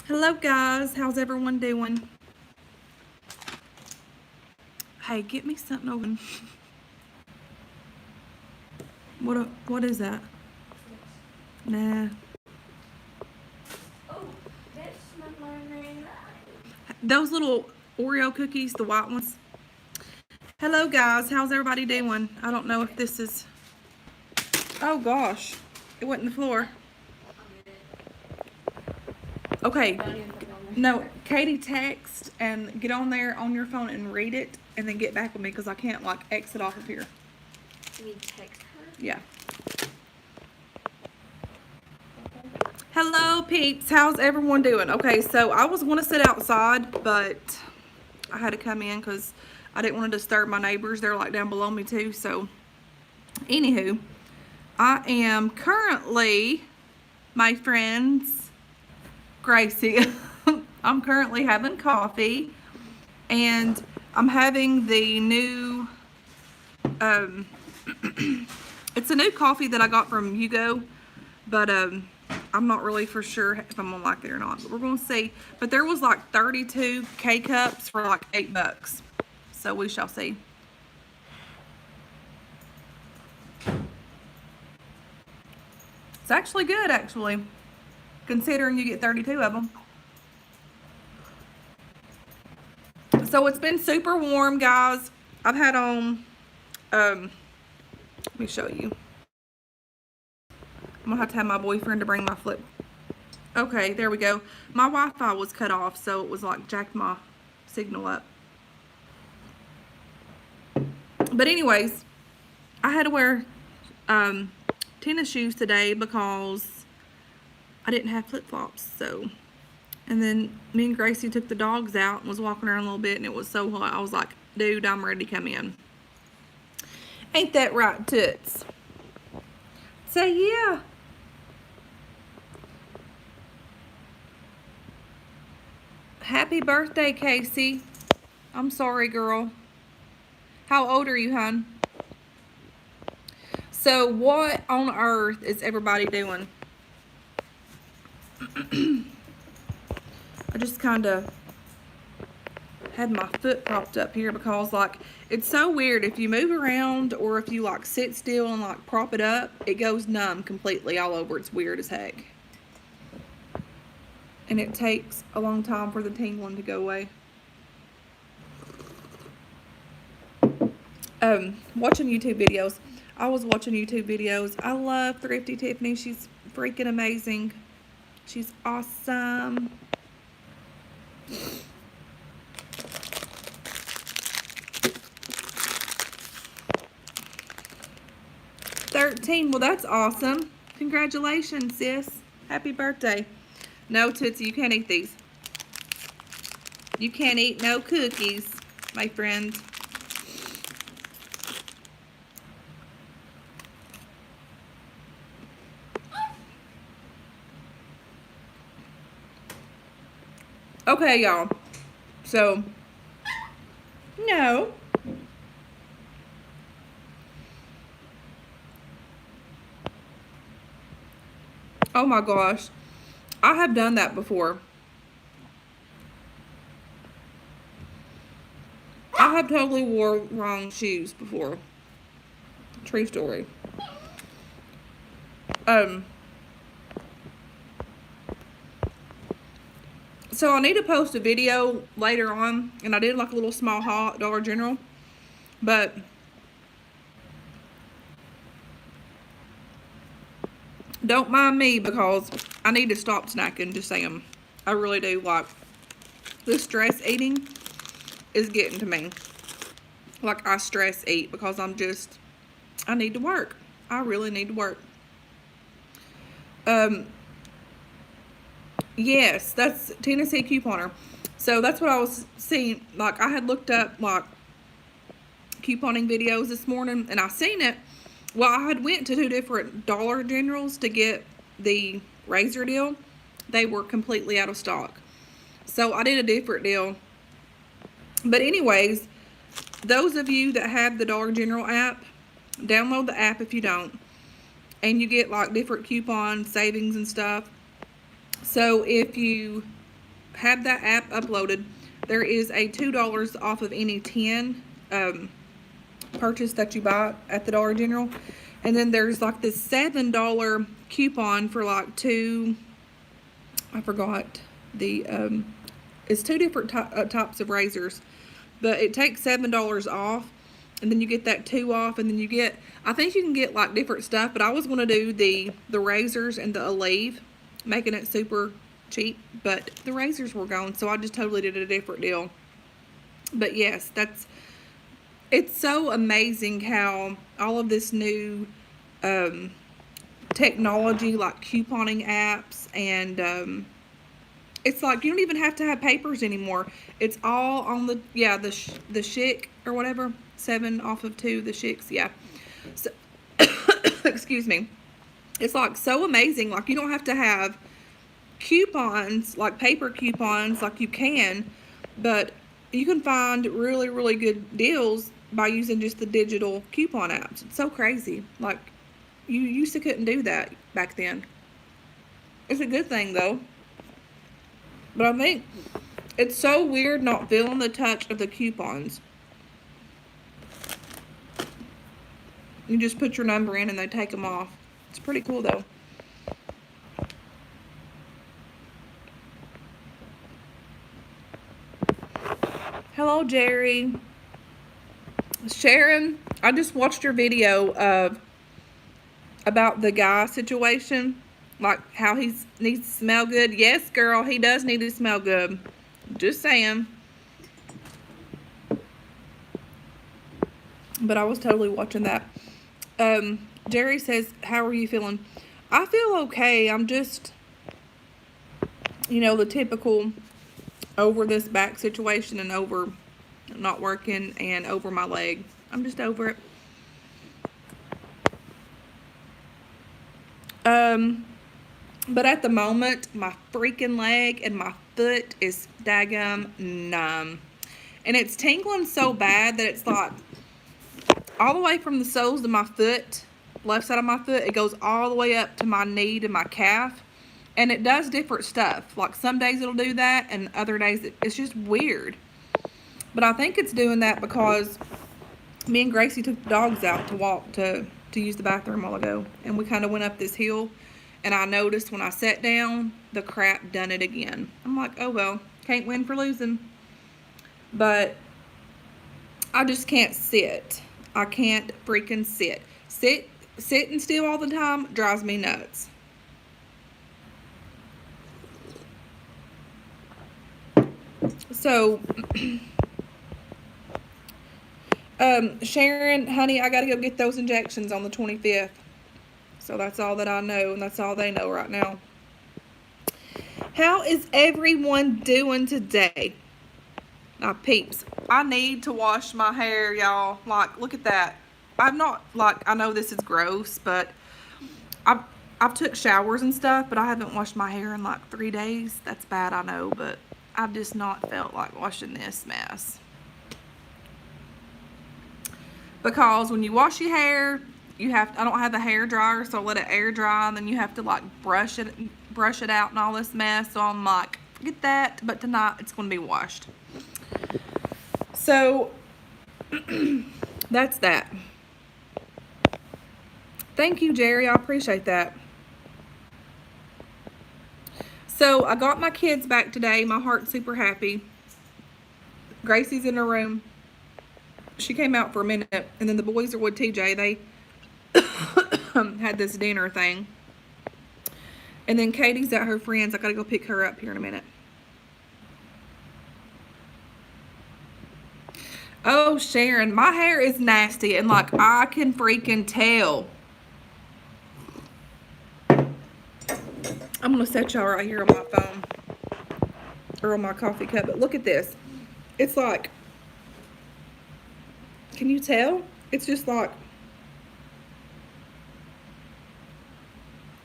Hello guys, how's everyone doing? Hey, get me something open. What is that? Nah. Oh, that's my name. Those little Oreo cookies, the white ones. Hello guys, how's everybody doing? I don't know if this is... Oh gosh, it went in the floor. Okay, no, Katie text and get on there on your phone and read it and then get back with me because I can't like exit off of here. You mean text her? Yeah. Hello peeps, how's everyone doing? Okay, so I was going to sit outside, but I had to come in because I didn't want to disturb my neighbors. They're like down below me too. So anywho, I am currently, my friends, Gracie, I'm currently having coffee and I'm having the new, it's a new coffee that I got from Yugo, but I'm not really for sure if I'm gonna like it or not, but we're gonna see. But there was like 32 K-cups for like $8, so we shall see. It's actually good, actually, considering you get 32 of them. So it's been super warm, guys. I've had on, let me show you. I'm gonna have to have my boyfriend to bring my flip. Okay, there we go. My Wi-Fi was cut off, so it was like jacked my signal up. But anyways, I had to wear tennis shoes today because I didn't have flip-flops. So, and then me and Gracie took the dogs out and was walking around a little bit, and it was so hot. I was like, dude, I'm ready to come in. Ain't that right, Toots? Say yeah. Happy birthday, Casey. I'm sorry, girl. How old are you, hon? So what on earth is everybody doing? I just kind of had my foot propped up here because like it's so weird if you move around or if you like sit still and like prop it up, it goes numb completely all over. It's weird as heck. And it takes a long time for the tingling to go away. Watching YouTube videos. I was watching YouTube videos. I love Thrifty Tiffany. She's freaking amazing. She's awesome. $13. Well, that's awesome. Congratulations, sis. Happy birthday. No, Tootsie, you can't eat these. You can't eat no cookies, my friend. Okay, y'all. So, no. Oh my gosh. I have done that before. I have totally wore wrong shoes before. True story. So I need to post a video later on, and I did like a little small haul at Dollar General, but don't mind me because I need to stop snacking, just saying. I really do. Like, the stress eating is getting to me. Like, I stress eat because I need to work. I really need to work. Yes, that's Tennessee Couponer. So that's what I was seeing. Like, I had looked up like couponing videos this morning, and I seen it. Well, I had went to 2 different Dollar Generals to get the razor deal. They were completely out of stock. So I did a different deal. But anyways, those of you that have the Dollar General app, download the app if you don't. And you get like different coupon savings and stuff. So if you have that app uploaded, there is a $2 off of any 10 purchase that you buy at the Dollar General. And then there's like this $7 coupon for like I forgot the, it's 2 different types of razors, but it takes $7 off, and then you get that 2 off, and then you get, I think you can get like different stuff, but I was going to do the razors and the Aleve, making it super cheap, but the razors were gone, so I just totally did a different deal. But yes, it's so amazing how all of this new technology, like couponing apps, and it's like you don't even have to have papers anymore. It's all on the the Schick or whatever, 7 off of 2, the Schicks, yeah. So excuse me. It's like so amazing. Like you don't have to have coupons, like paper coupons, like you can, but you can find really, really good deals by using just the digital coupon apps. It's so crazy. Like you used to couldn't do that back then. It's a good thing though. But I think it's so weird not feeling the touch of the coupons. You just put your number in and they take them off. It's pretty cool though. Hello, Jerry. Sharon, I just watched your video about the guy situation, like how he needs to smell good. Yes, girl, he does need to smell good. Just saying. But I was totally watching that. Jerry says, how are you feeling? I feel okay. I'm just, the typical over this back situation and over not working and over my leg. I'm just over it. But at the moment, my freaking leg and my foot is daggum numb. And it's tingling so bad that it's like all the way from the soles of my foot, left side of my foot, it goes all the way up to my knee to my calf. And it does different stuff. Like some days it'll do that, and other days it's just weird. But I think it's doing that because me and Gracie took the dogs out to walk to use the bathroom a while ago. And we kind of went up this hill. And I noticed when I sat down, the crap done it again. I'm like, oh well, can't win for losing. But I just can't sit. I can't freaking sit. Sitting still all the time drives me nuts. So, Sharon, honey, I gotta go get those injections on the 25th. So that's all that I know, and that's all they know right now. How is everyone doing today? Now, peeps, I need to wash my hair, y'all. Like, look at that. I'm not, like, I know this is gross, but I've took showers and stuff, but I haven't washed my hair in like 3 days. That's bad, I know, but I've just not felt like washing this mess. Because when you wash your hair, I don't have the hair dryer, so I let it air dry, and then you have to like brush it out and all this mess. So I'm like, get that, but tonight it's going to be washed. So that's that. Thank you, Jerry. I appreciate that. So I got my kids back today. My heart's super happy. Gracie's in her room. She came out for a minute, and then the boys are with TJ. They had this dinner thing. And then Katie's at her friend's. I gotta go pick her up here in a minute. Oh, Sharon, my hair is nasty, and like I can freaking tell. I'm gonna set y'all right here on my phone or on my coffee cup, but look at this. It's like, can you tell? It's just like,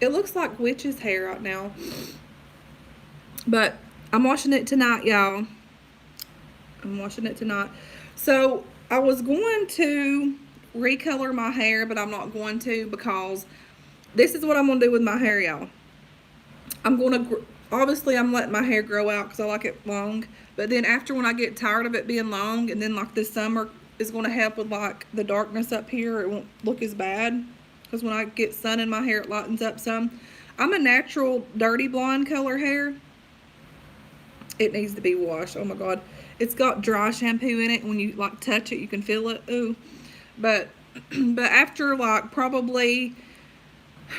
it looks like witch's hair right now. But I'm washing it tonight, y'all. I'm washing it tonight. So I was going to recolor my hair, but I'm not going to, because this is what I'm going to do with my hair, y'all. I'm going to obviously I'm letting my hair grow out because I like it long. But then after, when I get tired of it being long, and then like this summer is going to help with like the darkness up here, it won't look as bad. Because when I get sun in my hair, it lightens up some. I'm a natural dirty blonde color hair. It needs to be washed. Oh my God. It's got dry shampoo in it. And when you like touch it, you can feel it. Ooh. But after like probably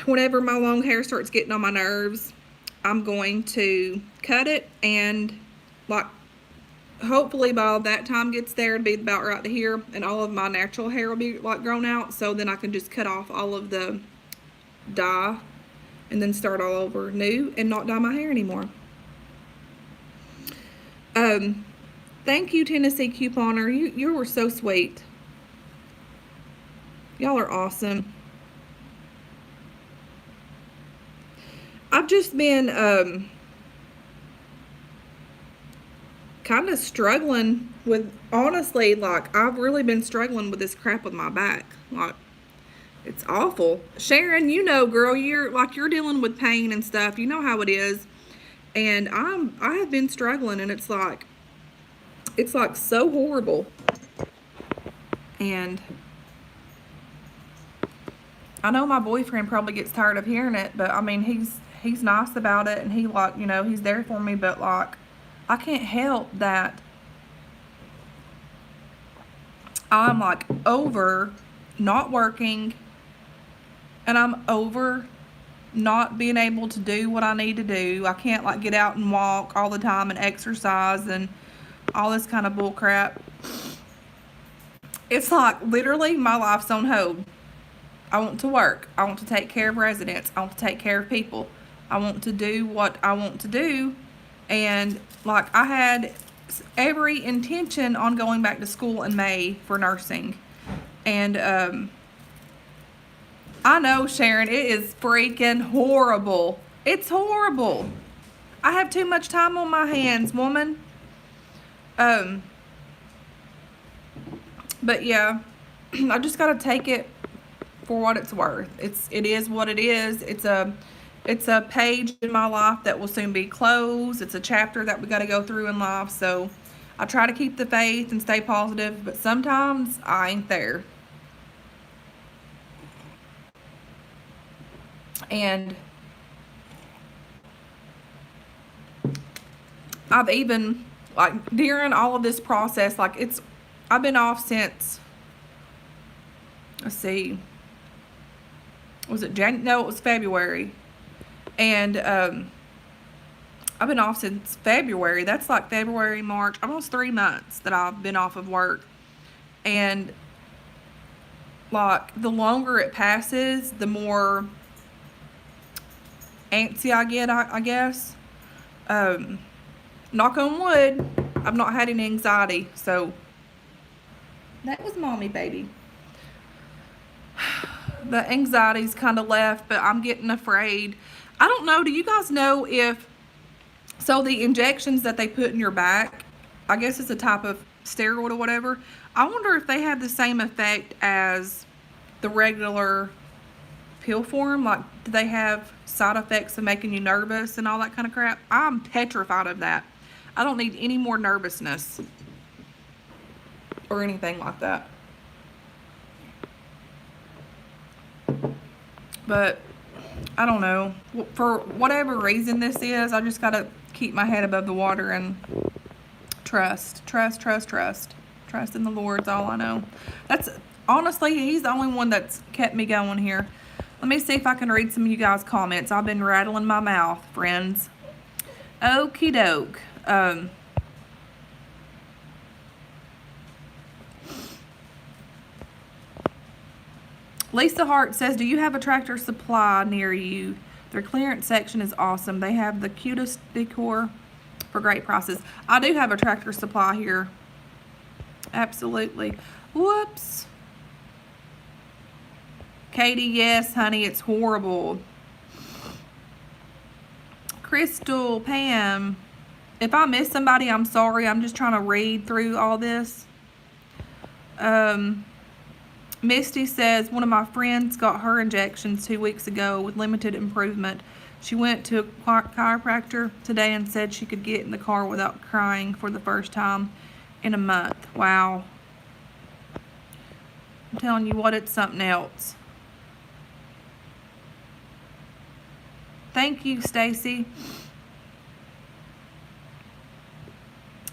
whenever my long hair starts getting on my nerves, I'm going to cut it, and like hopefully by that time gets there, it'll be about right to here, and all of my natural hair will be like grown out, so then I can just cut off all of the dye and then start all over new and not dye my hair anymore. Thank you, Tennessee Couponer. You were so sweet. Y'all are awesome. I've just been kind of struggling with, honestly, like I've really been struggling with this crap with my back. Like, it's awful. Sharon, you know, girl, you're dealing with pain and stuff. You know how it is. And I have been struggling, and it's like so horrible. And I know my boyfriend probably gets tired of hearing it, but I mean, he's nice about it, and he, like, you know, he's there for me, but like I can't help that I'm like over not working, and I'm over not being able to do what I need to do. I can't like get out and walk all the time and exercise and all this kind of bull crap. It's like literally my life's on hold. I want to work. I want to take care of residents. I want to take care of people. I want to do what I want to do. And like I had every intention on going back to school in May for nursing. And I know, Sharon, it is freaking horrible. It's horrible. I have too much time on my hands, woman. But yeah, I just gotta take it for what it's worth. It is what it is. It's a page in my life that will soon be closed. It's a chapter that we gotta go through in life. So I try to keep the faith and stay positive, but sometimes I ain't there. And I've even, like, during all of this process, like, I've been off since, let's see, was it no, it was February. And I've been off since February. That's like February, March, almost 3 months that I've been off of work. And like the longer it passes, the more antsy I get, I guess. Knock on wood, I've not had any anxiety. So that was mommy, baby. The anxiety's kind of left, but I'm getting afraid. I don't know, do you guys know if, so the injections that they put in your back, I guess it's a type of steroid or whatever. I wonder if they have the same effect as the regular pill form. Like, do they have side effects of making you nervous and all that kind of crap? I'm petrified of that. I don't need any more nervousness or anything like that. But I don't know, for whatever reason this is, I just gotta keep my head above the water and trust in the Lord's all I know. That's honestly, he's the only one that's kept me going here. Let me see if I can read some of you guys' comments. I've been rattling my mouth, friends. Okie doke. Lisa Hart says, do you have a Tractor Supply near you? Their clearance section is awesome. They have the cutest decor for great prices. I do have a Tractor Supply here. Absolutely. Whoops. Katie, yes, honey, it's horrible. Crystal, Pam, if I miss somebody, I'm sorry. I'm just trying to read through all this. Misty says, one of my friends got her injections 2 weeks ago with limited improvement. She went to a chiropractor today and said she could get in the car without crying for the first time in a month. Wow. I'm telling you what, it's something else. Thank you, Stacy.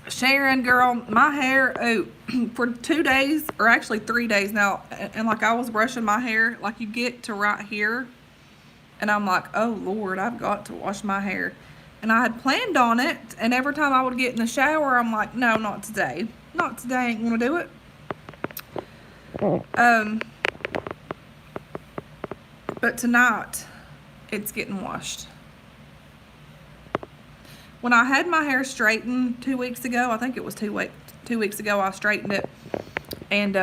Sharon, girl, my hair, for 2 days, or actually 3 days now, and like I was brushing my hair, like you get to right here, and I'm like, oh Lord, I've got to wash my hair. And I had planned on it, and every time I would get in the shower, I'm like, no, not today. Not today, I ain't gonna do it. But tonight, it's getting washed. When I had my hair straightened 2 weeks ago, I think it was 2 weeks ago, I straightened it, and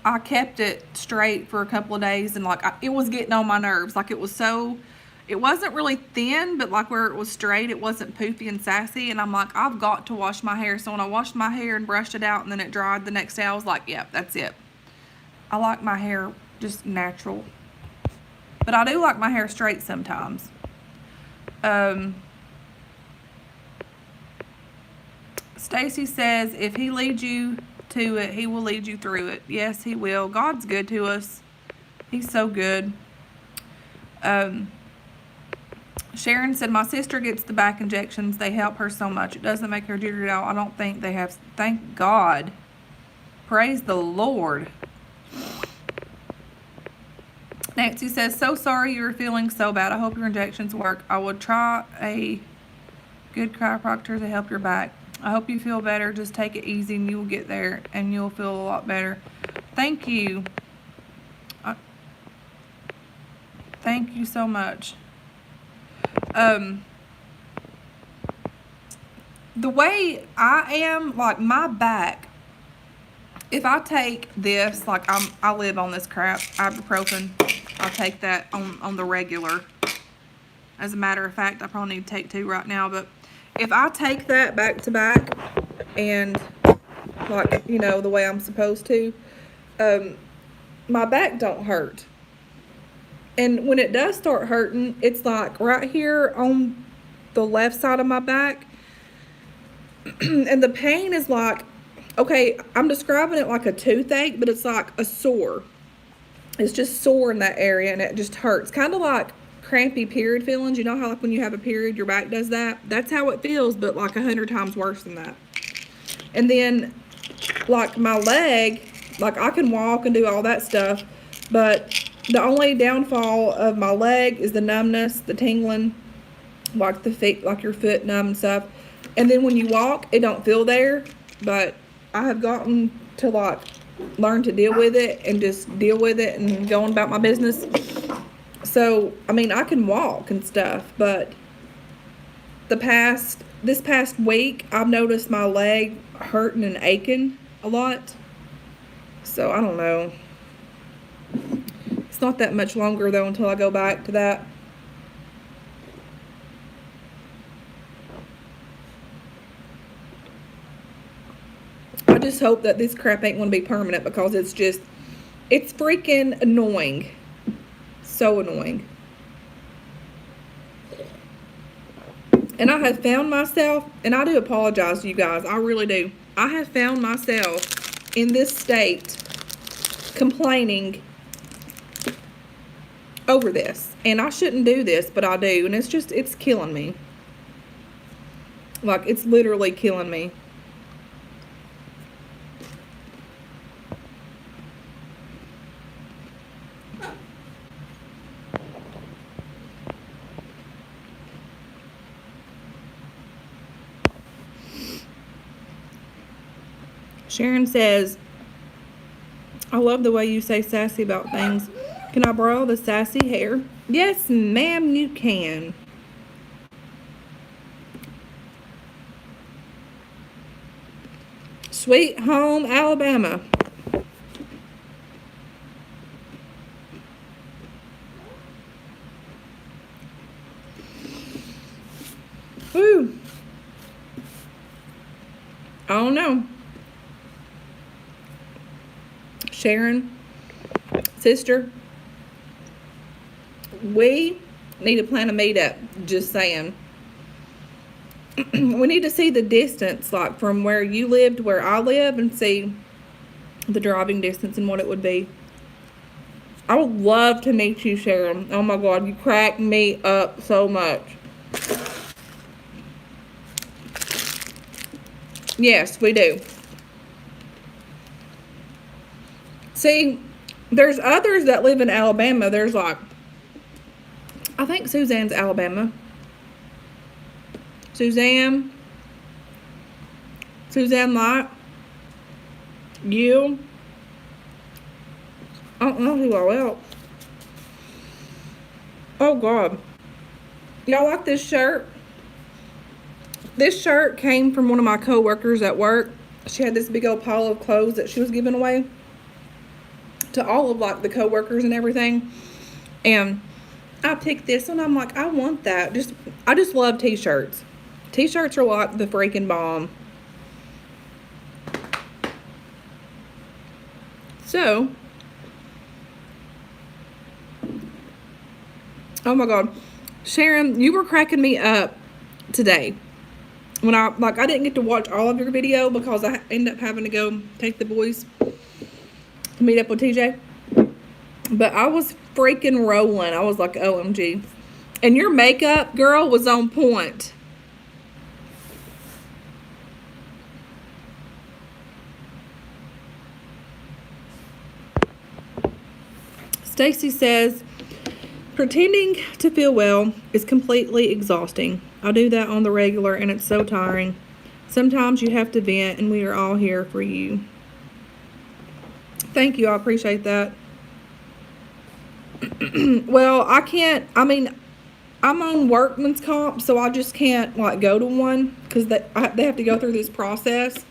I kept it straight for a couple of days, and like it was getting on my nerves. Like it wasn't really thin, but like where it was straight, it wasn't poofy and sassy. And I'm like, I've got to wash my hair. So when I washed my hair and brushed it out and then it dried the next day, I was like, yep, that's it. I like my hair just natural, but I do like my hair straight sometimes. Stacy says, if he leads you to it, he will lead you through it. Yes, he will. God's good to us. He's so good. Sharon said, my sister gets the back injections. They help her so much. It doesn't make her jittery at all. I don't think they have. Thank God. Praise the Lord. Nancy says, so sorry you're feeling so bad. I hope your injections work. I would try a good chiropractor to help your back. I hope you feel better. Just take it easy and you will get there and you'll feel a lot better. Thank you. Thank you so much. The way I am, like my back, if I take this, like I live on this crap, ibuprofen, I take that on the regular. As a matter of fact, I probably need to take 2 right now, but if I take that back to back and like, you know, the way I'm supposed to, my back don't hurt. And when it does start hurting, it's like right here on the left side of my back. And the pain is like, okay, I'm describing it like a toothache, but it's like a sore. It's just sore in that area and it just hurts. Kind of like crampy period feelings. You know how like when you have a period, your back does that? That's how it feels, but like 100 times worse than that. And then like my leg, like I can walk and do all that stuff, but the only downfall of my leg is the numbness, the tingling, like the feet, like your foot numb and stuff. And then when you walk, it don't feel there, but I have gotten to like learn to deal with it and just deal with it and going about my business. So, I mean, I can walk and stuff, but this past week, I've noticed my leg hurting and aching a lot. So, I don't know. It's not that much longer, though, until I go back to that. I just hope that this crap ain't going to be permanent because it's freaking annoying. So annoying. And I have found myself, and I do apologize to you guys, I really do. I have found myself in this state complaining over this. And I shouldn't do this, but I do. And it's killing me. Like, it's literally killing me. Sharon says, I love the way you say sassy about things. Can I borrow the sassy hair? Yes, ma'am, you can. Sweet Home, Alabama. Woo. I don't know. Sharon, sister, We need to plan a meetup. Just saying. We need to see the distance, like from where you live to where I live, and see the driving distance and what it would be. I would love to meet you, Sharon. Oh my God, you crack me up so much. Yes, we do. See, there's others that live in Alabama. There's like, I think Suzanne's Alabama. Suzanne Light, you. I don't know who else. Oh God. Y'all like this shirt? This shirt came from one of my coworkers at work. She had this big old pile of clothes that she was giving away to all of like the coworkers and everything. And I picked this and I'm like, I want that. I just love t-shirts. T-shirts are like the freaking bomb. So, oh my God, Sharon, you were cracking me up today. When I didn't get to watch all of your video because I ended up having to go take the boys to meet up with TJ. But I was freaking rolling. I was like, OMG. And your makeup, girl, was on point. Stacy says, pretending to feel well is completely exhausting. I do that on the regular and it's so tiring. Sometimes you have to vent and we are all here for you. Thank you. I appreciate that. Well, I'm on workman's comp, so I just can't like go to one because they have to go through this process,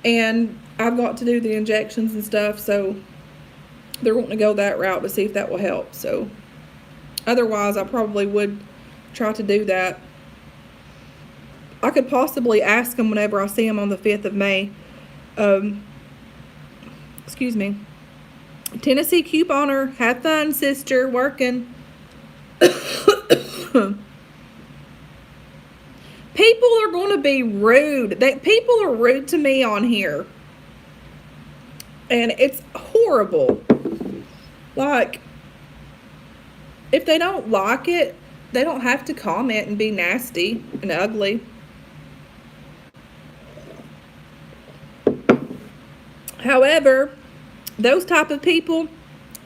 and I've got to do the injections and stuff, so they're wanting to go that route to see if that will help. So otherwise I probably would try to do that. I could possibly ask them whenever I see them on the 5th of May. Excuse me. Tennessee couponer, have fun, sister, working. People are going to be rude. People are rude to me on here. And it's horrible. Like, if they don't like it, they don't have to comment and be nasty and ugly. However, those type of people,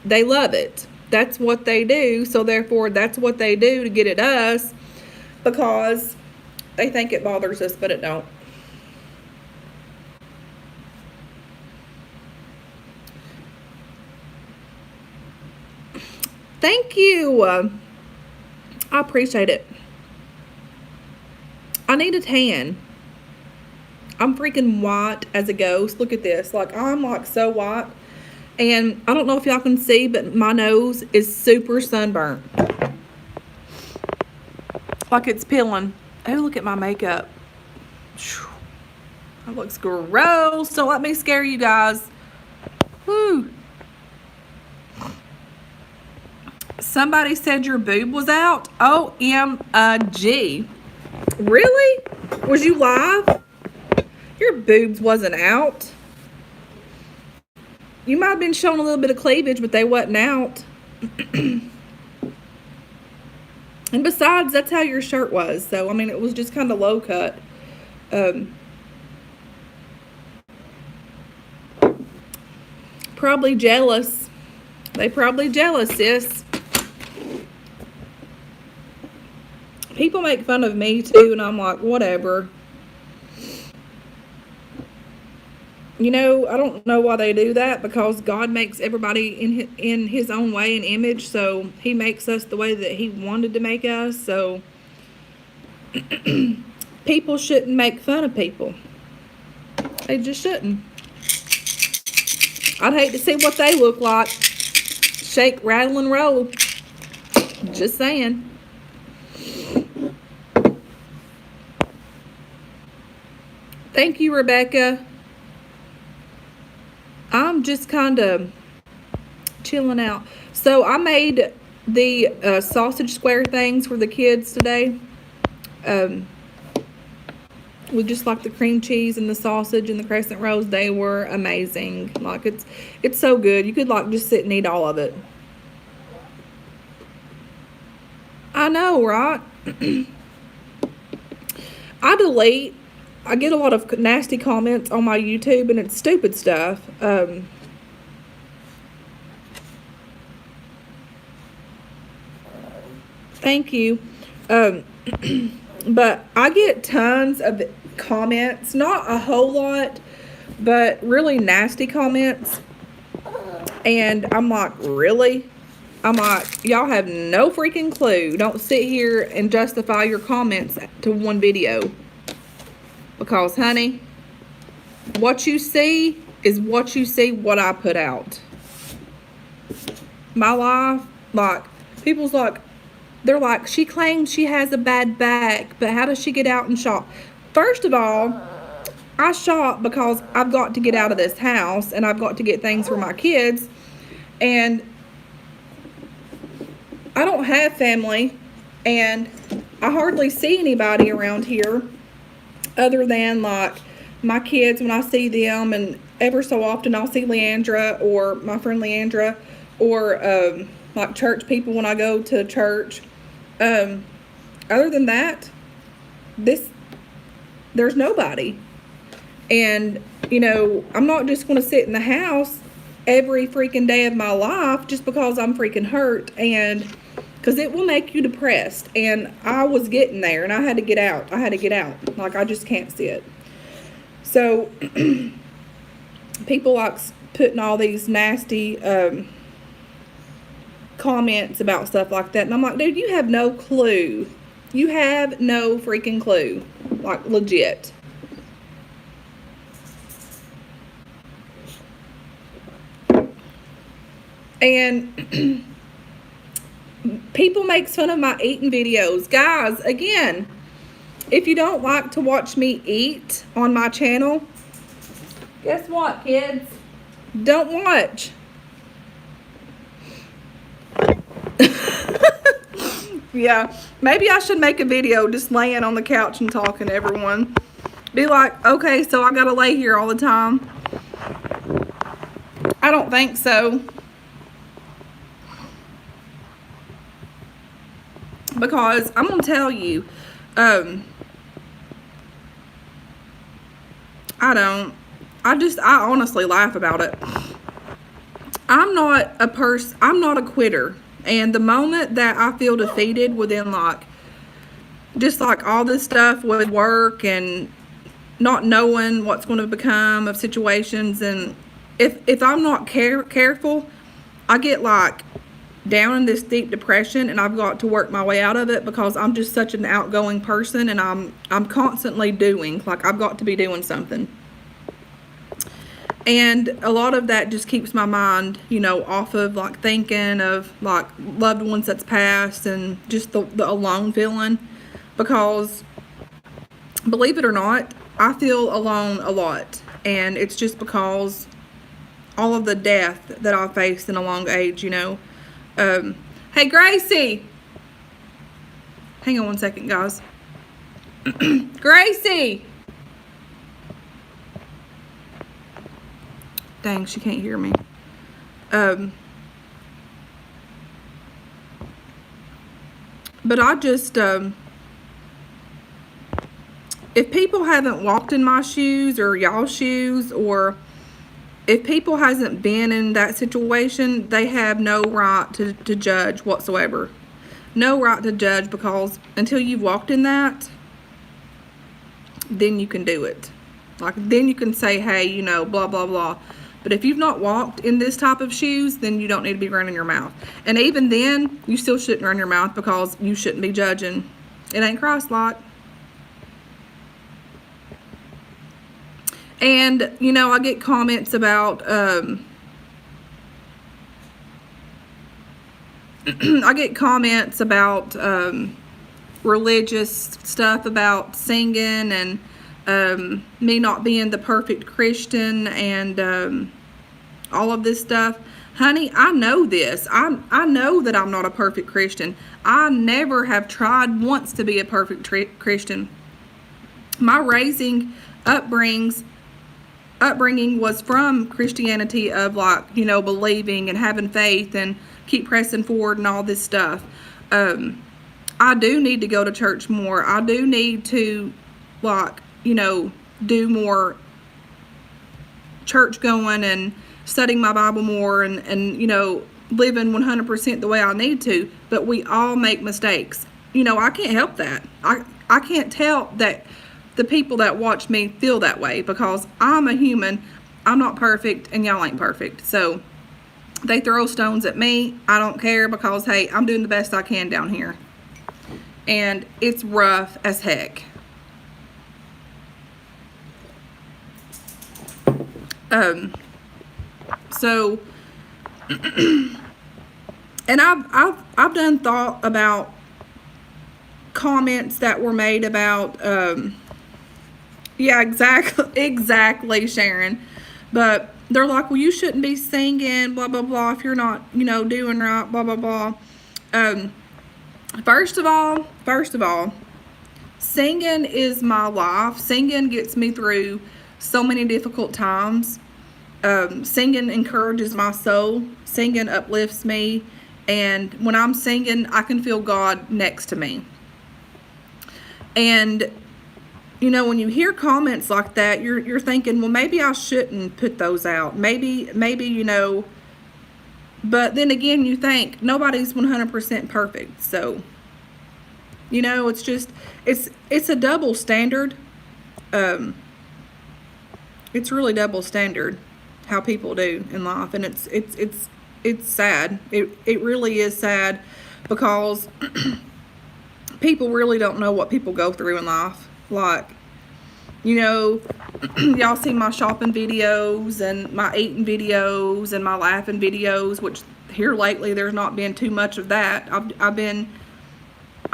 they love it. That's what they do. So therefore, that's what they do to get at us because they think it bothers us, but it don't. Thank you. I appreciate it. I need a tan. I'm freaking white as a ghost. Look at this. Like, I'm like so white. And I don't know if y'all can see, but my nose is super sunburnt. Like it's peeling. Oh, look at my makeup. That looks gross. Don't let me scare you guys. Woo. Somebody said your boob was out. OMG. Really? Was you live? Your boobs wasn't out. You might have been showing a little bit of cleavage, but they wasn't out. And besides, that's how your shirt was. So, I mean, it was just kind of low cut. Probably jealous. They probably jealous, sis. People make fun of me too, and I'm like, whatever. You know, I don't know why they do that, because God makes everybody in his own way and image, so he makes us the way that he wanted to make us, so people shouldn't make fun of people. They just shouldn't. I'd hate to see what they look like. Shake, rattle, and roll. Just saying. Thank you, Rebecca. I'm just kind of chilling out. So I made the sausage square things for the kids today. With just like the cream cheese and the sausage and the crescent rolls, they were amazing. Like it's so good. You could like just sit and eat all of it. I know, right? I get a lot of nasty comments on my YouTube, and it's stupid stuff. Thank you. But I get tons of comments, not a whole lot, but really nasty comments. And I'm like, really? I'm like, y'all have no freaking clue. Don't sit here and justify your comments to one video. Because, honey, what you see is what you see, what I put out. My life, like, people's like, they're like, she claims she has a bad back, but how does she get out and shop? First of all, I shop because I've got to get out of this house and I've got to get things for my kids. And I don't have family, and I hardly see anybody around here other than like my kids when I see them, and ever so often I'll see Leandra or my friend Leandra, or like church people when I go to church. Other than that, there's nobody. And, you know, I'm not just going to sit in the house every freaking day of my life just because I'm freaking hurt, and because it will make you depressed. And I was getting there, and I had to get out. Like, I just can't sit. So, people like putting all these nasty comments about stuff like that, and I'm like, dude, you have no clue. You have no freaking clue. Like, legit. And people make fun of my eating videos. Guys, again, if you don't like to watch me eat on my channel, guess what, kids? Don't watch. Yeah, maybe I should make a video just laying on the couch and talking to everyone. Be like, okay, so I gotta lay here all the time. I don't think so. Because I'm gonna tell you, I honestly laugh about it. I'm not a quitter. And the moment that I feel defeated within like, just like all this stuff with work and not knowing what's going to become of situations, and if I'm not careful, I get like down in this deep depression, and I've got to work my way out of it because I'm just such an outgoing person, and I'm constantly doing, like, I've got to be doing something. And a lot of that just keeps my mind, you know, off of like thinking of like loved ones that's passed, and just the alone feeling. Because believe it or not, I feel alone a lot, and it's just because all of the death that I've faced in a long age, you know. Hey, Gracie. Hang on one second, guys. Gracie. Dang, she can't hear me. But I just, if people haven't walked in my shoes or y'all's shoes, or if people hasn't been in that situation, they have no right to judge whatsoever. No right to judge, because until you've walked in that, then you can do it. Like, then you can say, hey, you know, blah, blah, blah. But if you've not walked in this type of shoes, then you don't need to be running your mouth. And even then, you still shouldn't run your mouth, because you shouldn't be judging. It ain't Christ-like. And, you know, I get comments about, religious stuff about singing, and me not being the perfect Christian, and all of this stuff. Honey, I know this. I know that I'm not a perfect Christian. I never have tried once to be a perfect Christian. My upbringing was from Christianity, of like, you know, believing and having faith and keep pressing forward and all this stuff. I do need to go to church more. I do need to, like, you know, do more church going and studying my Bible more, and you know, living 100% the way I need to. But we all make mistakes. You know, I can't help that. I can't tell that the people that watch me feel that way, because I'm a human. I'm not perfect, and y'all ain't perfect. So they throw stones at me. I don't care, because hey, I'm doing the best I can down here. And it's rough as heck. So and I've done thought about comments that were made about yeah, exactly, Sharon. But they're like, well, you shouldn't be singing, blah blah blah, if you're not, you know, doing right, blah blah blah. First of all, singing is my life. Singing gets me through so many difficult times. Singing encourages my soul. Singing uplifts me. And when I'm singing, I can feel God next to me. And, you know, when you hear comments like that, you're thinking, well, maybe I shouldn't put those out. Maybe, you know, but then again, you think nobody's 100% perfect. So, you know, it's just, it's a double standard. It's really double standard how people do in life, and it's sad. It really is sad, because people really don't know what people go through in life. Like, you know, y'all see my shopping videos and my eating videos and my laughing videos, which here lately there's not been too much of that. I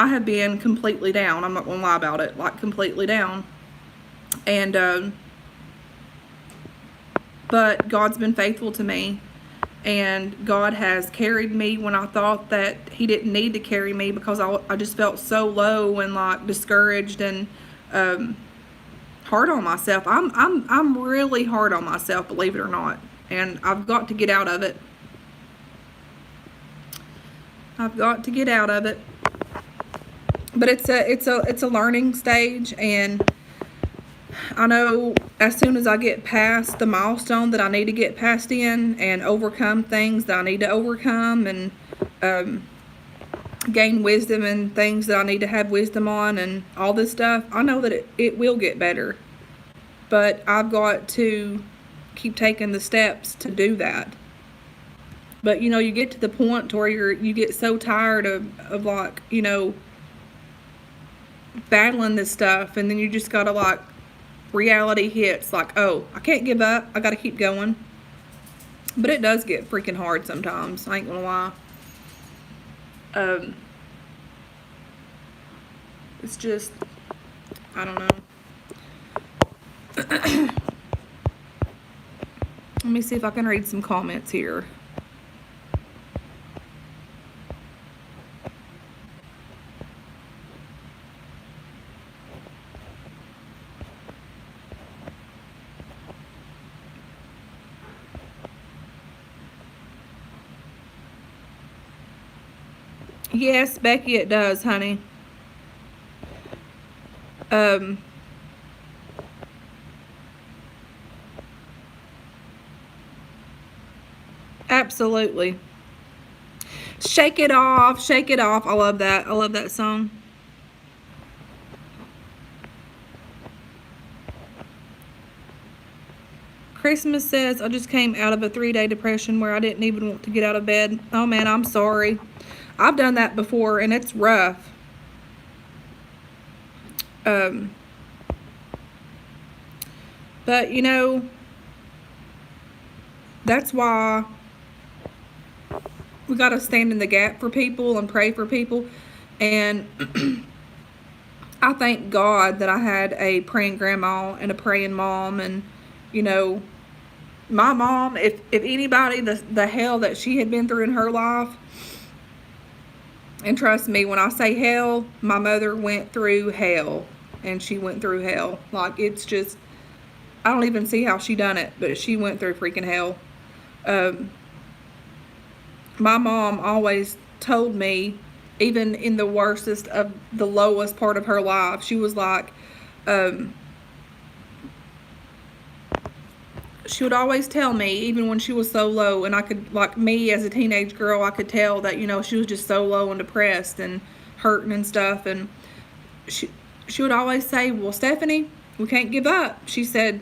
have been completely down. I'm not gonna lie about it, like completely down. And but God's been faithful to me, and God has carried me when I thought that he didn't need to carry me, because I just felt so low and like discouraged and hard on myself. I'm really hard on myself, believe it or not, and I've got to get out of it. I've got to get out of it. But it's a learning stage, and I know as soon as I get past the milestone that I need to get past in, and overcome things that I need to overcome, and gain wisdom and things that I need to have wisdom on, and all this stuff, I know that it will get better. But I've got to keep taking the steps to do that. But, you know, you get to the point where you get so tired of like, you know, battling this stuff, and then you just gotta, like, reality hits, like, oh, I can't give up, I gotta keep going. But it does get freaking hard sometimes, I ain't gonna lie. It's just, I don't know. Let me see if I can read some comments here. Yes, Becky, it does, honey. Absolutely. Shake It Off, Shake It Off. I love that. I love that song. Christmas says, I just came out of a 3-day depression where I didn't even want to get out of bed. Oh man, I'm sorry. I've done that before, and it's rough. But, you know, that's why we got to stand in the gap for people and pray for people. And I thank God that I had a praying grandma and a praying mom, and, you know, my mom, if anybody, the hell that she had been through in her life, and trust me when I say hell, my mother went through hell, and she went through hell. Like, it's just, I don't even see how she done it, but she went through freaking hell. My mom always told me, even in the worstest of the lowest part of her life, she was like, she would always tell me, even when she was so low, and I could, like me as a teenage girl, I could tell that, you know, she was just so low and depressed and hurting and stuff. And she would always say, well, Stephanie, we can't give up. She said,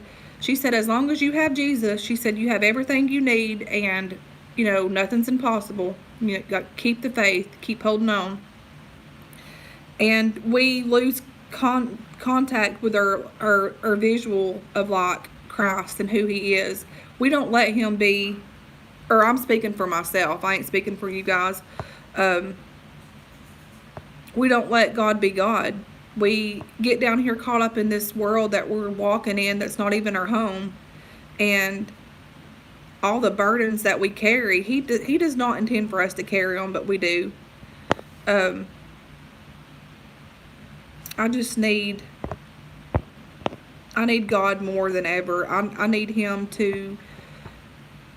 as long as you have Jesus, she said, you have everything you need, and, you know, nothing's impossible. You know, got to keep the faith, keep holding on. And we lose contact with our visual of, like, Christ and who he is. We don't let him be, or I'm speaking for myself, I ain't speaking for you guys. We don't let God be God. We get down here caught up in this world that we're walking in that's not even our home, and all the burdens that we carry, he does not intend for us to carry on, but we do. I need God more than ever. I need him to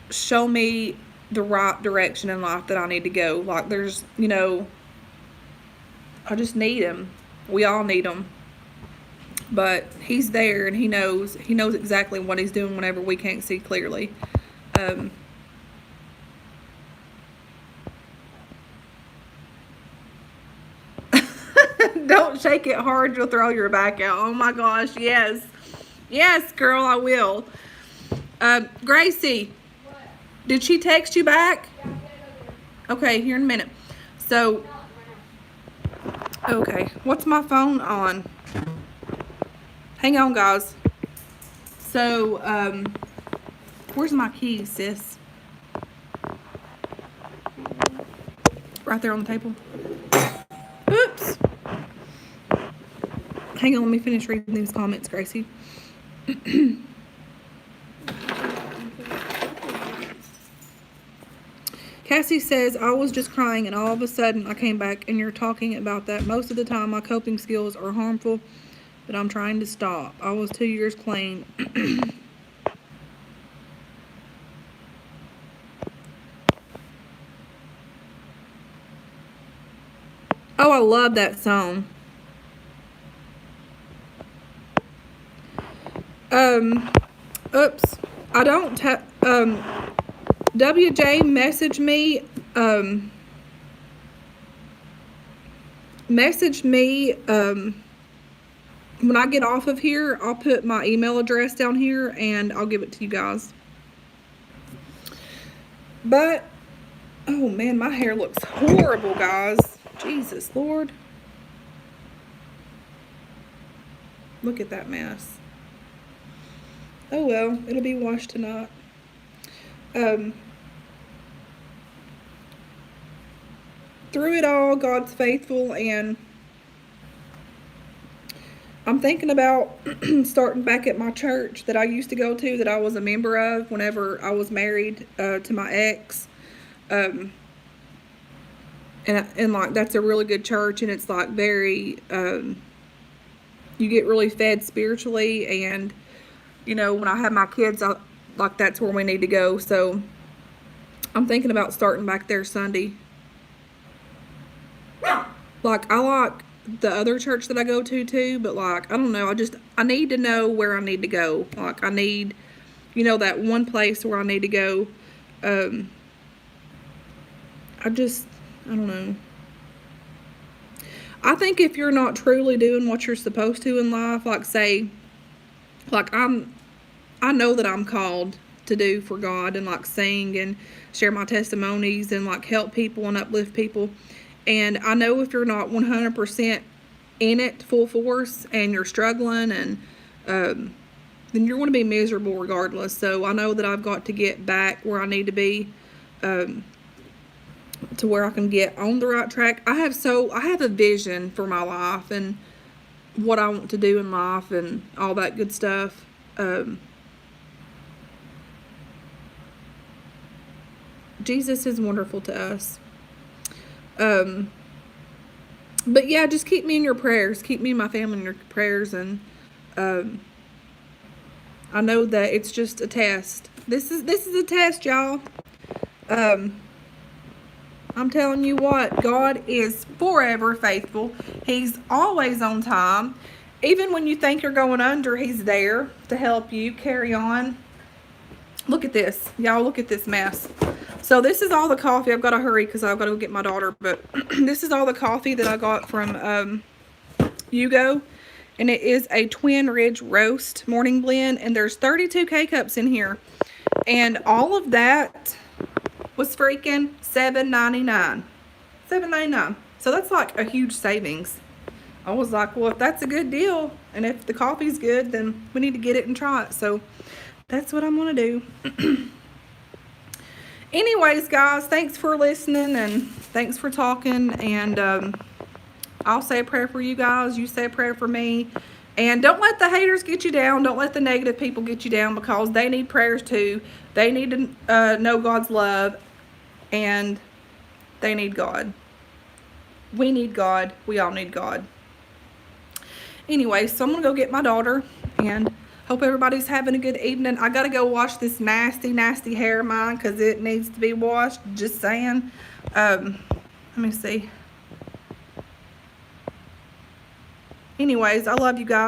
show me the right direction in life that I need to go. Like, there's, you know, I just need him. We all need him. But he's there, and he knows exactly what he's doing whenever we can't see clearly. Don't shake it hard, you'll throw your back out. Oh my gosh, yes. Yes, girl, I will. Gracie, What? did she text you back? Yeah, get it Okay, here in a minute. So, okay, what's my phone on? Hang on, guys. So, where's my keys, sis? Right there on the table. Oops. Hang on, let me finish reading these comments, Gracie. Cassie says, I was just crying and all of a sudden I came back and you're talking about that. Most of the time my coping skills are harmful, but I'm trying to stop. I was 2 years clean. Oh, I love that song. Oops. I don't have, WJ message me, when I get off of here, I'll put my email address down here and I'll give it to you guys. But, oh man, my hair looks horrible, guys. Jesus, Lord. Look at that mess. Oh well, it'll be washed tonight. Through it all, God's faithful, and I'm thinking about starting back at my church that I used to go to, that I was a member of whenever I was married to my ex. And like, that's a really good church, and it's like very, you get really fed spiritually, and you know, when I have my kids, like, that's where we need to go. So I'm thinking about starting back there Sunday. Like, I like the other church that I go to too, but like, I don't know, I need to know where I need to go. Like, I need, you know, that one place where I need to go. I don't know. I think if you're not truly doing what you're supposed to in life, like, say, like, I know that I'm called to do for God and like sing and share my testimonies and like help people and uplift people. And I know if you're not 100% in it full force and you're struggling, and then you're going to be miserable regardless. So I know that I've got to get back where I need to be, to where I can get on the right track. I have a vision for my life and what I want to do in life and all that good stuff. Jesus is wonderful to us. But yeah, just keep me in your prayers. Keep me and my family in your prayers. And I know that it's just a test. This is a test, y'all. I'm telling you what, God is forever faithful. He's always on time. Even when you think you're going under, He's there to help you carry on. Look at this. Y'all, look at this mess. So this is all the coffee. I've got to hurry because I've got to go get my daughter. But this is all the coffee that I got from Yugo. And it is a Twin Ridge Roast morning blend. And there's 32 K-Cups in here. And all of that was freaking $7.99. $7.99. So that's like a huge savings. I was like, well, if that's a good deal, and if the coffee's good, then we need to get it and try it. So that's what I'm going to do. Anyways, guys, thanks for listening, and thanks for talking. And I'll say a prayer for you guys. You say a prayer for me. And don't let the haters get you down. Don't let the negative people get you down, because they need prayers too. They need to know God's love, and they need God. We need God. We all need God. Anyway, so I'm going to go get my daughter, and hope everybody's having a good evening. I got to go wash this nasty, nasty hair of mine because it needs to be washed. Just saying. Let me see. Anyways, I love you guys.